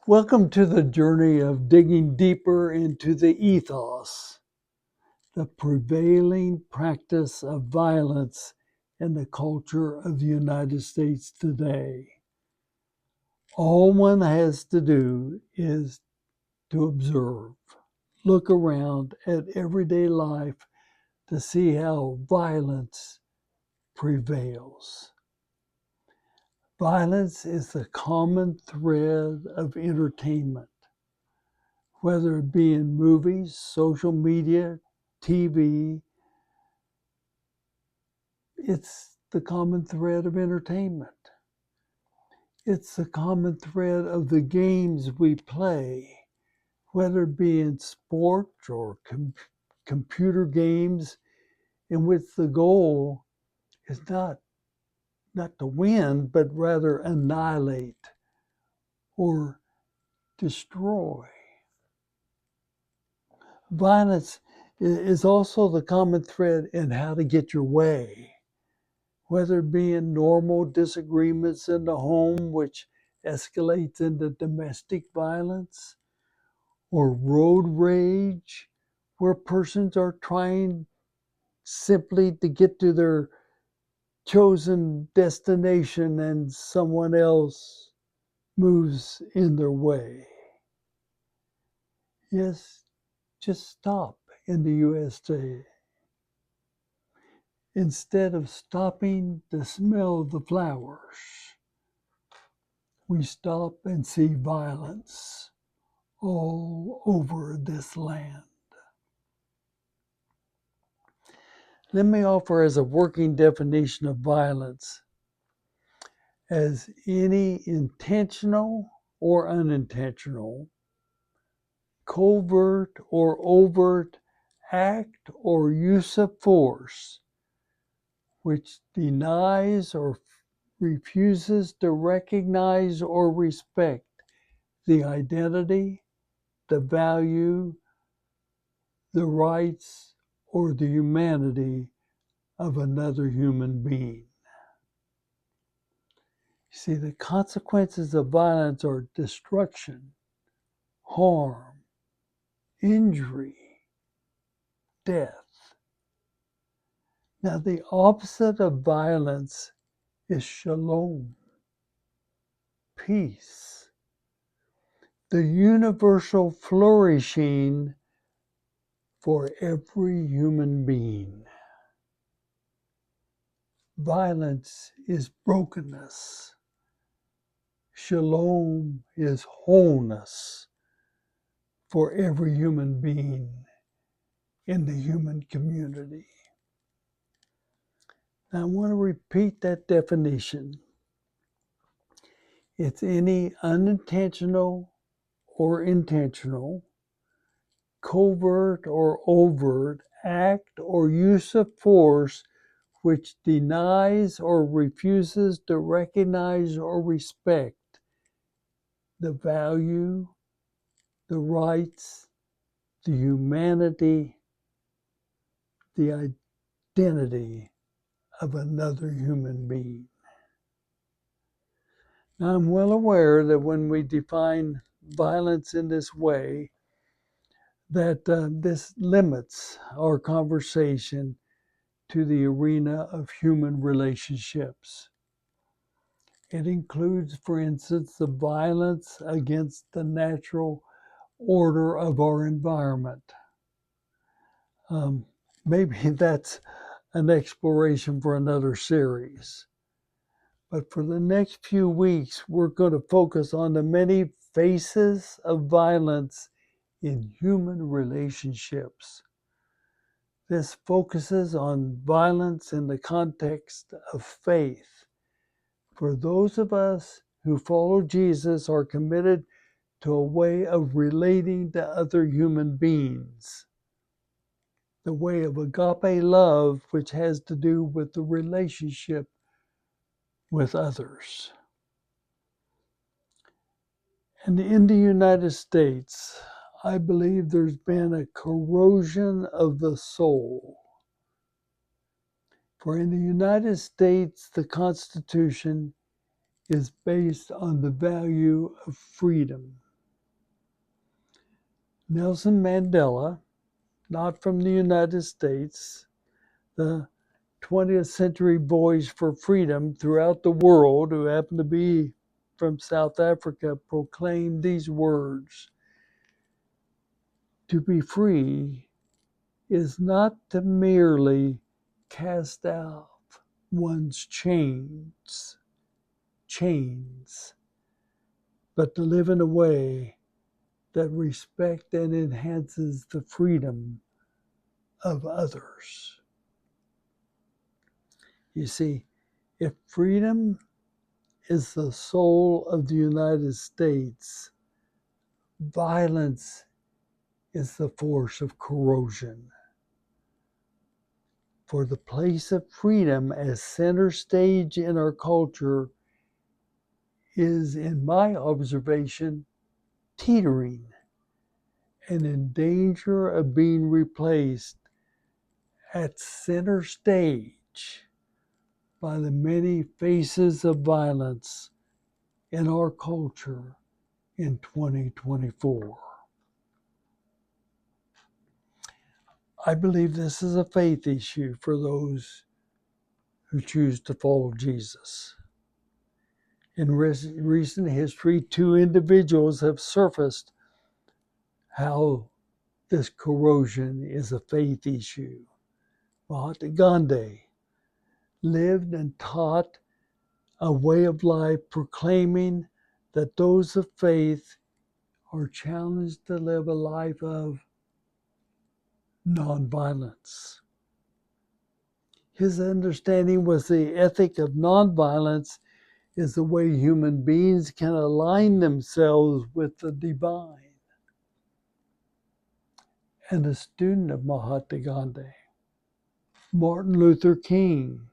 Welcome to the journey of digging deeper into the ethos, the prevailing practice of violence in the culture of the United States today. All one has to do is to observe, look around at everyday life to see how violence prevails. Violence is the common thread of entertainment, whether it be in movies, social media, TV. It's the common thread of entertainment. It's the common thread of the games we play, whether it be in sport or computer games, in which the goal is not to win, but rather annihilate or destroy. Violence is also the common thread in how to get your way, whether it be in normal disagreements in the home, which escalates into domestic violence, or road rage, where persons are trying simply to get to their chosen destination and someone else moves in their way. Yes, just stop in the USA. Instead of stopping to smell the flowers, we stop and see violence all over this land. Let me offer as a working definition of violence as any intentional or unintentional, covert or overt act or use of force which denies or refuses to recognize or respect the identity, the value, the rights, or the humanity of another human being. See, the consequences of violence are destruction, harm, injury, death. Now, the opposite of violence is shalom, peace, the universal flourishing for every human being. Violence is brokenness. Shalom is wholeness for every human being in the human community. Now, I want to repeat that definition. It's any unintentional or intentional, covert or overt act or use of force which denies or refuses to recognize or respect the value, the rights, the humanity, the identity of another human being. Now, I'm well aware that when we define violence in this way, that this limits our conversation to the arena of human relationships. It includes, for instance, the violence against the natural order of our environment. Maybe that's an exploration for another series. But for the next few weeks, we're going to focus on the many faces of violence in human relationships. This focuses on violence in the context of faith. For those of us who follow Jesus are committed to a way of relating to other human beings. The way of agape love, which has to do with the relationship with others. And in the United States, I believe there's been a corrosion of the soul. For in the United States, the Constitution is based on the value of freedom. Nelson Mandela, not from the United States, the 20th century boys for freedom throughout the world who happen to be from South Africa proclaimed these words: to be free is not to merely cast out one's chains, but to live in a way that respects and enhances the freedom of others. You see, if freedom is the soul of the United States, violence is the force of corrosion. For the place of freedom as center stage in our culture is, in my observation, teetering and in danger of being replaced at center stage by the many faces of violence in our culture in 2024. I believe this is a faith issue for those who choose to follow Jesus. In recent history, two individuals have surfaced how this corrosion is a faith issue. Mahatma Gandhi lived and taught a way of life proclaiming that those of faith are challenged to live a life of nonviolence. His understanding was the ethic of nonviolence is the way human beings can align themselves with the divine. And a student of Mahatma Gandhi, Martin Luther King,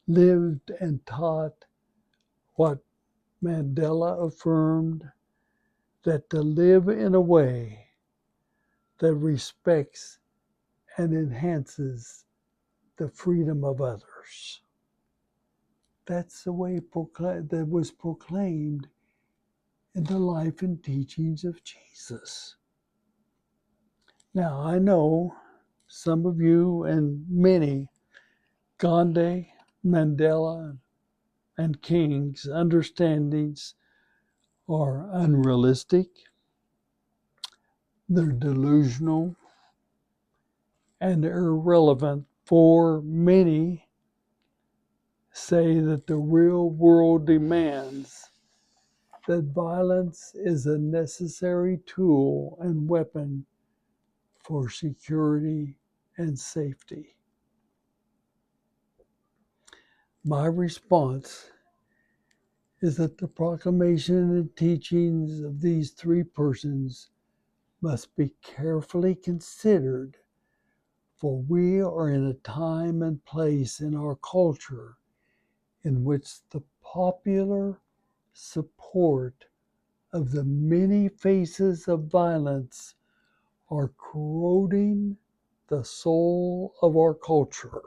lived and taught what Mandela affirmed, that to live in a way that respects and enhances the freedom of others. That's the way that was proclaimed in the life and teachings of Jesus. Now, I know some of you and many, Gandhi, Mandela, and King's understandings are unrealistic, they're delusional, and irrelevant, for many say that the real world demands that violence is a necessary tool and weapon for security and safety. My response is that the proclamation and teachings of these three persons must be carefully considered, for we are in a time and place in our culture in which the popular support of the many faces of violence are corroding the soul of our culture,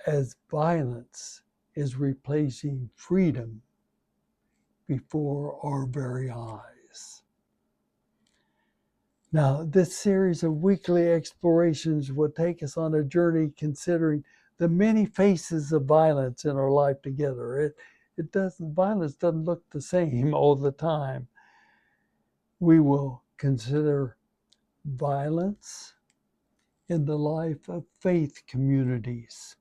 as violence is replacing freedom before our very eyes. Now, this series of weekly explorations will take us on a journey considering the many faces of violence in our life together. Violence doesn't look the same all the time. We will consider violence in the life of faith communities,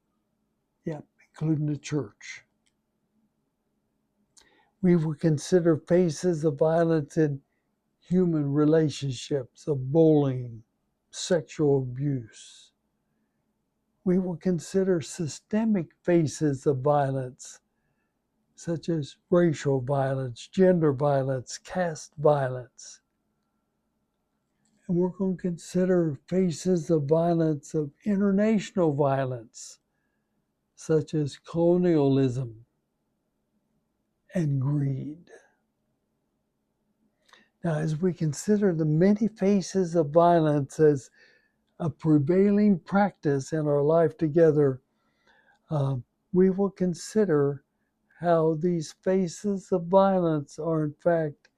including the church. We will consider faces of violence in human relationships, of bullying, sexual abuse. We will consider systemic faces of violence, such as racial violence, gender violence, caste violence. And we're going to consider faces of violence, of international violence, such as colonialism and greed. Now, as we consider the many faces of violence as a prevailing practice in our life together, we will consider how these faces of violence are in fact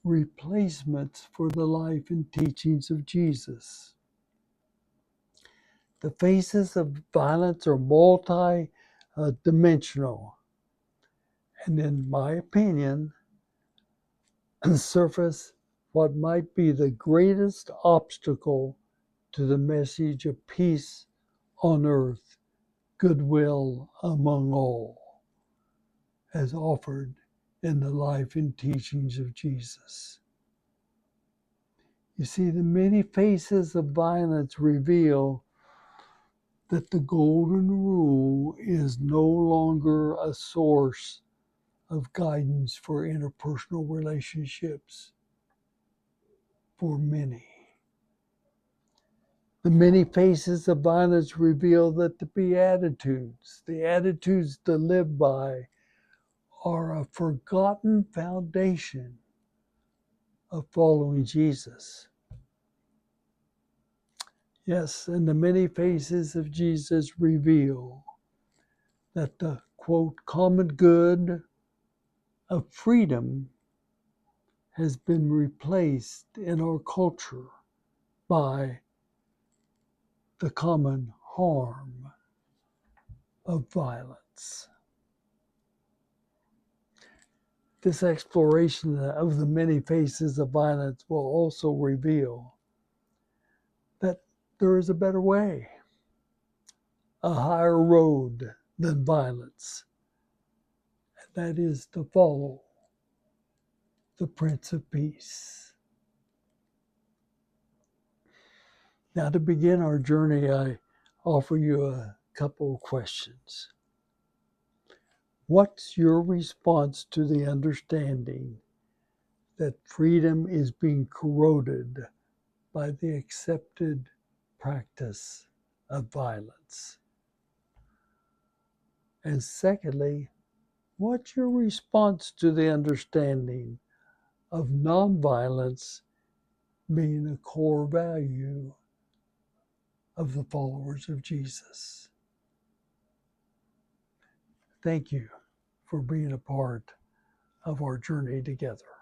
replacements for the life and teachings of Jesus. The faces of violence are multi-dimensional, and in my opinion, surface what might be the greatest obstacle to the message of peace on earth, goodwill among all, as offered in the life and teachings of Jesus. You see, the many faces of violence reveal that the golden rule is no longer a source of guidance for interpersonal relationships for many. The many faces of violence reveal that the attitudes to live by, are a forgotten foundation of following Jesus. Yes, and the many faces of Jesus reveal that the, quote, common good of freedom has been replaced in our culture by the common harm of violence. This exploration of the many faces of violence will also reveal that there is a better way, a higher road than violence, and that is to follow the Prince of Peace. Now, to begin our journey, I offer you a couple of questions. What's your response to the understanding that freedom is being corroded by the accepted practice of violence? And secondly, what's your response to the understanding of nonviolence being a core value of the followers of Jesus? Thank you for being a part of our journey together.